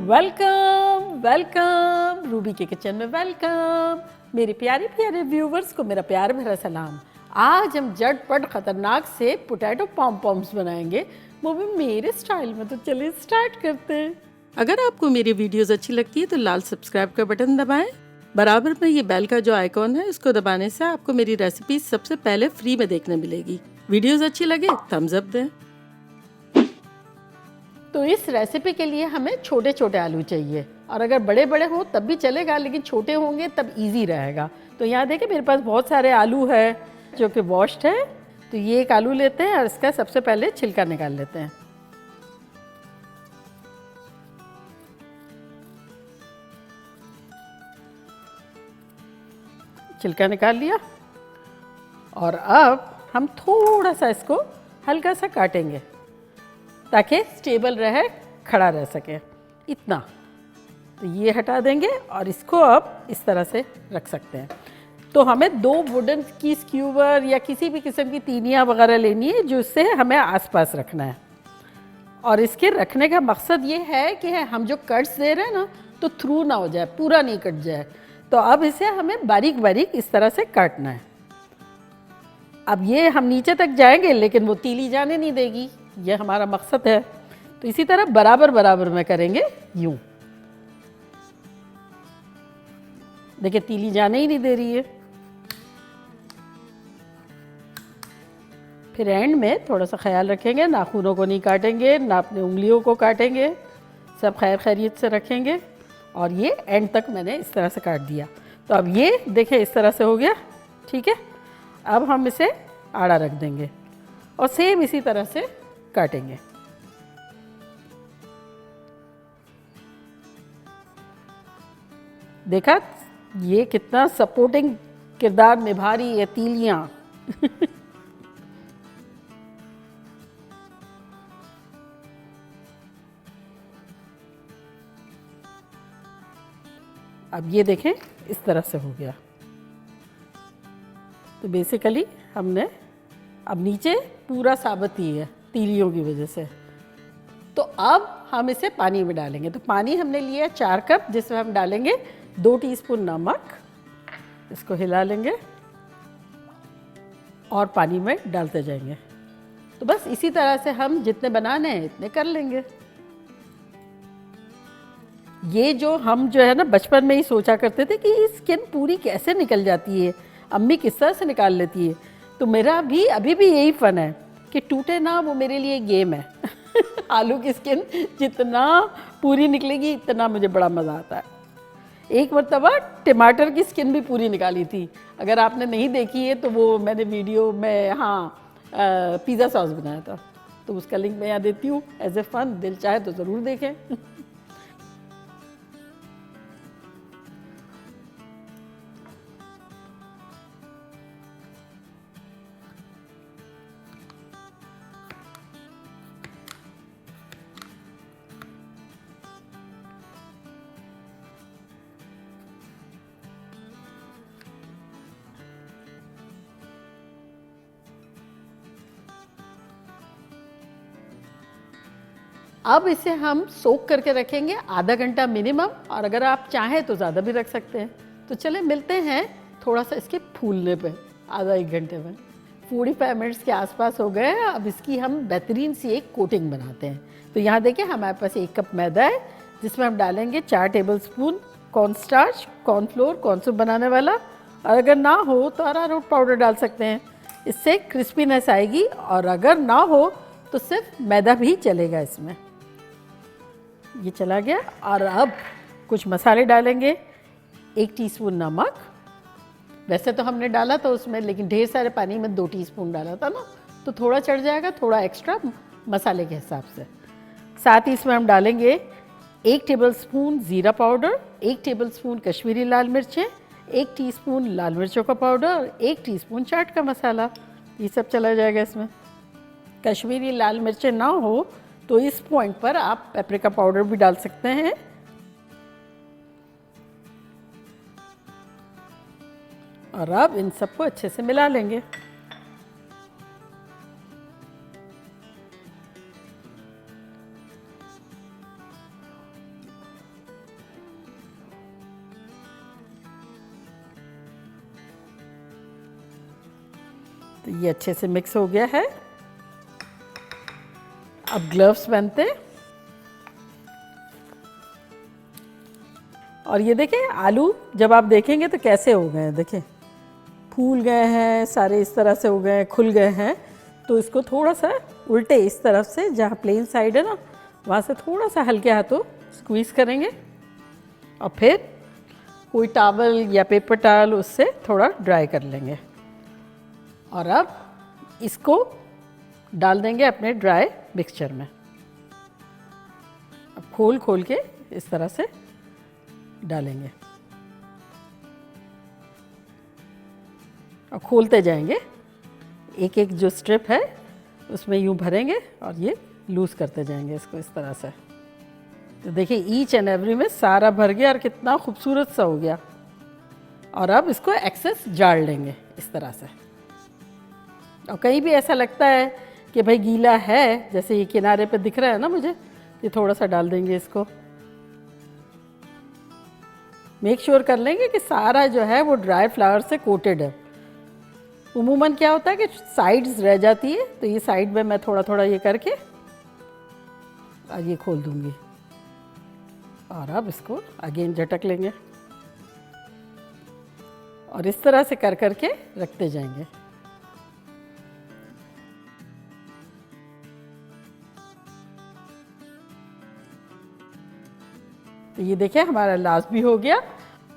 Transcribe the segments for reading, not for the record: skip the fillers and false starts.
Welcome welcome Ruby के kitchen में welcome. मेरे प्यारे प्यारे व्यूवर्स को मेरा प्यार भरा सलाम। आज हम झटपट खतरनाक से पोटैटो पॉम पॉम्स बनाएंगे, वो भी मेरे स्टाइल में। तो चलिए स्टार्ट करते हैं। अगर आपको मेरी वीडियोस अच्छी लगती है तो लाल सब्सक्राइब का बटन दबाएं। बराबर में ये बेल का जो आइकॉन है इसको दबाने से आपको मेरी रेसिपी सबसे पहले फ्री में देखने मिलेगी। वीडियोस अच्छी लगे थम्स अप दें। तो इस रेसिपी के लिए हमें छोटे छोटे आलू चाहिए, और अगर बड़े बड़े हो तब भी चलेगा, लेकिन छोटे होंगे तब इजी रहेगा। तो यहाँ देखिए मेरे पास बहुत सारे आलू है जो कि वॉश्ड है। तो ये एक आलू लेते हैं और इसका सबसे पहले छिलका निकाल लेते हैं। छिलका निकाल लिया और अब हम थोड़ा सा इसको हल्का सा काटेंगे ताकि स्टेबल रहे, खड़ा रह सके, इतना। तो ये हटा देंगे और इसको अब इस तरह से रख सकते हैं। तो हमें 2 वुडन की स्क्यूवर या किसी भी किस्म की तीनियाँ वगैरह लेनी है जो इससे हमें आसपास रखना है। और इसके रखने का मकसद ये है कि हम जो कट्स दे रहे हैं ना, तो थ्रू ना हो जाए, पूरा नहीं कट जाए। तो अब इसे हमें बारीक बारीक इस तरह से काटना है। अब ये हम नीचे तक जाएंगे लेकिन वो तीली जाने नहीं देगी, ये हमारा मकसद है। तो इसी तरह बराबर बराबर में करेंगे यूं। देखिए तीली जाने ही नहीं दे रही है। फिर एंड में थोड़ा सा ख्याल रखेंगे, नाखूनों को नहीं काटेंगे, ना अपने उंगलियों को काटेंगे, सब खैर खैरियत से रखेंगे। और ये एंड तक मैंने इस तरह से काट दिया। तो अब ये देखिए इस तरह से हो गया, ठीक है। अब हम इसे आड़ा रख देंगे और सेम इसी तरह से काटेंगे। देखा ये कितना सपोर्टिंग किरदार निभा रही है तीलियां। अब ये देखें इस तरह से हो गया। तो बेसिकली हमने अब नीचे पूरा साबित ही है तीलियों की वजह से। तो अब हम इसे पानी में डालेंगे। तो पानी हमने लिया 4 कप, जिसमें हम डालेंगे 2 टीस्पून नमक। इसको हिला लेंगे और पानी में डालते जाएंगे। तो बस इसी तरह से हम जितने बनाने हैं इतने कर लेंगे। ये जो हम जो है ना बचपन में ही सोचा करते थे कि स्किन पूरी कैसे निकल जाती है, अम्मी किस तरह से निकाल लेती है। तो मेरा भी अभी भी यही फन है कि टूटे ना, वो मेरे लिए गेम है। आलू की स्किन जितना पूरी निकलेगी इतना मुझे बड़ा मज़ा आता है। एक मरतबा टमाटर की स्किन भी पूरी निकाली थी। अगर आपने नहीं देखी है तो वो मैंने वीडियो में पिज़्ज़ा सॉस बनाया था, तो उसका लिंक मैं यहाँ देती हूँ एज ए फन। दिल चाहे तो ज़रूर देखें। अब इसे हम सोक करके रखेंगे आधा घंटा मिनिमम, और अगर आप चाहें तो ज़्यादा भी रख सकते हैं। तो चले मिलते हैं थोड़ा सा इसके फूलने पे आधा 1 घंटे में। 45 मिनट्स के आसपास हो गए हैं। अब इसकी हम बेहतरीन सी एक कोटिंग बनाते हैं। तो यहाँ देखिए हमारे पास 1 कप मैदा है, जिसमें हम डालेंगे 4 टेबलस्पून कॉर्नस्टार्च, कॉर्नफ्लोर, कॉर्नसूप बनाने वाला। और अगर ना हो तो अरारोट पाउडर डाल सकते हैं, इससे क्रिस्पीनेस आएगी। और अगर ना हो तो सिर्फ मैदा भी चलेगा इसमें। ये चला गया। और अब कुछ मसाले डालेंगे। 1 टीस्पून नमक, वैसे तो हमने डाला था उसमें, लेकिन ढेर सारे पानी में 2 टीस्पून डाला था ना, तो थोड़ा चढ़ जाएगा, थोड़ा एक्स्ट्रा मसाले के हिसाब से। साथ ही इसमें हम डालेंगे 1 टेबलस्पून ज़ीरा पाउडर, 1 टेबलस्पून कश्मीरी लाल मिर्चें, 1 टीस्पून लाल मिर्चों का पाउडर और 1 टीस्पून चाट का मसाला। ये सब चला जाएगा इसमें। कश्मीरी लाल मिर्चें ना हो तो इस पॉइंट पर आप पेपरिका पाउडर भी डाल सकते हैं। और अब इन सबको अच्छे से मिला लेंगे। तो ये अच्छे से मिक्स हो गया है। अब ग्लव्स पहनते हैं और ये देखें आलू जब आप देखेंगे तो कैसे हो गए हैं, देखें फूल गए हैं सारे, इस तरह से हो गए हैं, खुल गए हैं। तो इसको थोड़ा सा उल्टे इस तरफ से, जहाँ प्लेन साइड है ना वहाँ से थोड़ा सा हल्के हाथों स्क्वीज़ करेंगे और फिर कोई टॉवल या पेपर टॉवल उससे थोड़ा ड्राई कर लेंगे। और अब इसको डाल देंगे अपने ड्राई मिक्सचर में। अब खोल खोल के इस तरह से डालेंगे और खोलते जाएंगे। एक एक जो स्ट्रिप है उसमें यूँ भरेंगे और ये लूज़ करते जाएंगे इसको इस तरह से। तो देखिए ईच एंड एवरी में सारा भर गया और कितना खूबसूरत सा हो गया। और अब इसको एक्सेस जाड़ लेंगे इस तरह से। और कहीं भी ऐसा लगता है कि भाई गीला है, जैसे ये किनारे पे दिख रहा है ना मुझे, ये थोड़ा सा डाल देंगे इसको। मेक श्योर कर लेंगे कि सारा जो है वो ड्राई फ्लावर से कोटेड है। उमूमन क्या होता है कि साइड्स रह जाती है, तो ये साइड में मैं थोड़ा थोड़ा ये करके और ये खोल दूंगी और अब इसको अगेन झटक लेंगे और इस तरह से कर करके रखते जाएंगे। तो ये देखिए हमारा लास्ट भी हो गया।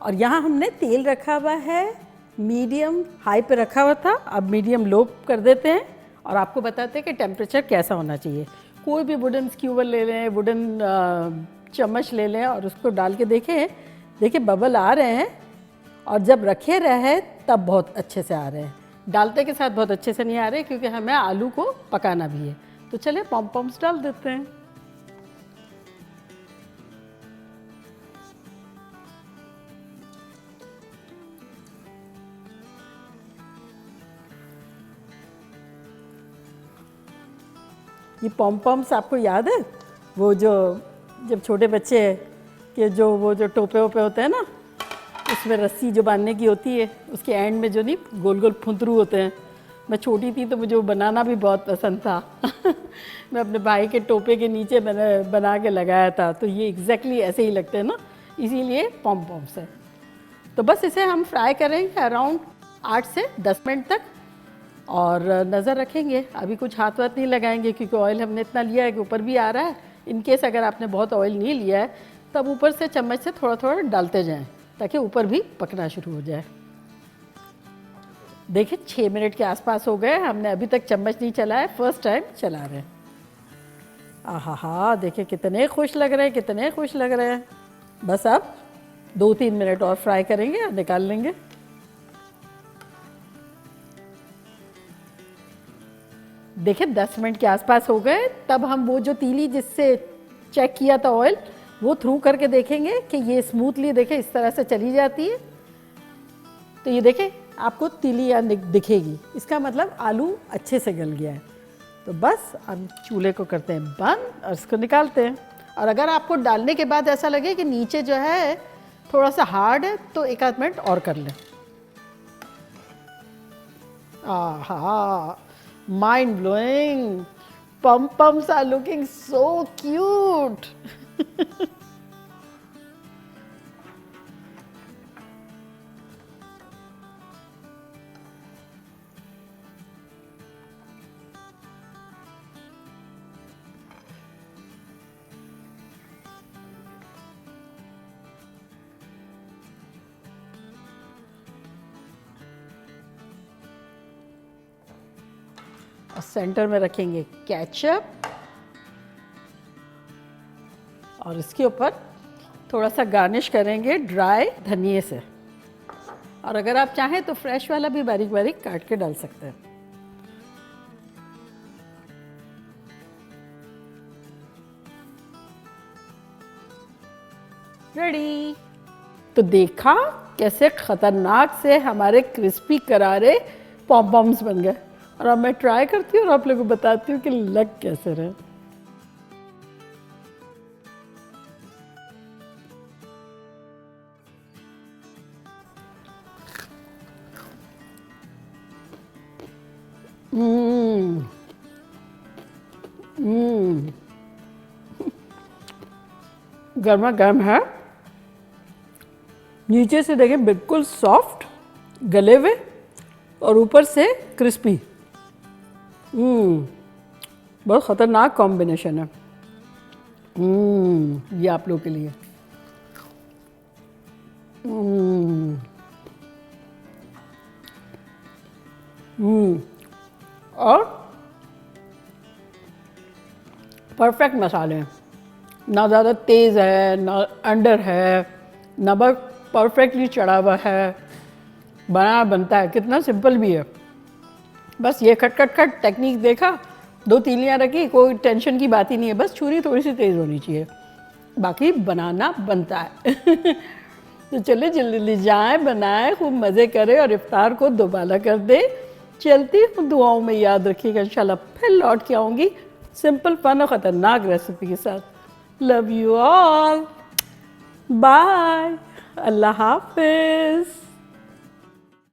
और यहाँ हमने तेल रखा हुआ है, मीडियम हाई पे रखा हुआ था, अब मीडियम लो कर देते हैं और आपको बताते हैं कि टेम्परेचर कैसा होना चाहिए। कोई भी वुडन स्क्यूवर ले लें, वुडन चम्मच ले लें और उसको डाल के देखें। देखिए बबल आ रहे हैं और जब रखे रहे तब बहुत अच्छे से आ रहे हैं। डालते के साथ बहुत अच्छे से नहीं आ रहे क्योंकि हमें आलू को पकाना भी है। तो चलिए पॉम पॉम्स डाल देते हैं। ये पॉम पॉम्स आपको याद है वो जो जब छोटे बच्चे के जो वो जो टोपे वोपे होते हैं ना, उसमें रस्सी जो बांधने की होती है, उसके एंड में जो नहीं गोल गोल फुंतरू होते हैं। मैं छोटी थी तो मुझे वो बनाना भी बहुत पसंद था। मैं अपने भाई के टोपे के नीचे मैंने बना के लगाया था। तो ये एग्जैक्टली ऐसे ही लगते हैं ना, इसीलिए पॉम पॉम्स है। तो बस इसे हम फ्राई करेंगे अराउंड 8 से 10 मिनट तक और नज़र रखेंगे। अभी कुछ हाथ वाथ नहीं लगाएंगे क्योंकि ऑयल हमने इतना लिया है कि ऊपर भी आ रहा है। इन केस अगर आपने बहुत ऑयल नहीं लिया है तब ऊपर से चम्मच से थोड़ा थोड़ा डालते जाएं ताकि ऊपर भी पकना शुरू हो जाए। देखिए 6 मिनट के आसपास हो गए, हमने अभी तक चम्मच नहीं चलाया, फर्स्ट टाइम चला रहे हैं। आहा हा, देखिए कितने खुश लग रहे हैं, कितने खुश लग रहे हैं। बस अब 2-3 मिनट और फ्राई करेंगे और निकाल लेंगे। देखिए 10 मिनट के आसपास हो गए। तब हम वो जो तीली जिससे चेक किया था ऑयल, वो थ्रू करके देखेंगे कि ये स्मूथली देखें इस तरह से चली जाती है। तो ये देखें आपको तीली यहाँ दिखेगी, इसका मतलब आलू अच्छे से गल गया है। तो बस अब चूल्हे को करते हैं बंद और इसको निकालते हैं। और अगर आपको डालने के बाद ऐसा लगे कि नीचे जो है थोड़ा सा हार्ड है तो 1 आध मिनट और कर लें। आहा, mind blowing. Pom poms are looking so cute. और सेंटर में रखेंगे केचप और इसके ऊपर थोड़ा सा गार्निश करेंगे ड्राई धनिए से। और अगर आप चाहें तो फ्रेश वाला भी बारीक बारीक काट के डाल सकते हैं। रेडी। तो देखा कैसे खतरनाक से हमारे क्रिस्पी करारे पॉम पॉम्स बन गए। और अब मैं ट्राई करती हूँ और आप लोगों को बताती हूँ कि लग कैसे रहे। गर्मा गर्म है, नीचे से देखिए बिल्कुल सॉफ्ट गले हुए और ऊपर से क्रिस्पी। बहुत ख़तरनाक कॉम्बिनेशन है। ये आप लोगों के लिए। और परफेक्ट मसाले हैं, ना ज़्यादा तेज़ है ना अंडर है, नमक परफेक्टली चढ़ा हुआ है, बनता है, कितना सिंपल भी है। बस ये खट खट खट टेक्निक देखा, 2 तीलियाँ रखी, कोई टेंशन की बात ही नहीं है, बस छुरी थोड़ी सी तेज़ होनी चाहिए, बाकी बनाना बनता है। तो चलिए जल्दी जल्दी जाएँ, बनाएं, खूब मज़े करें और इफ्तार को दोबारा कर दें। चलती हूँ, दुआओं में याद रखिएगा, इंशाल्लाह फिर लौट के आऊँगी सिंपल फन और ख़तरनाक रेसिपी के साथ। लव यू ऑल, बाय, अल्लाह हाफिज़।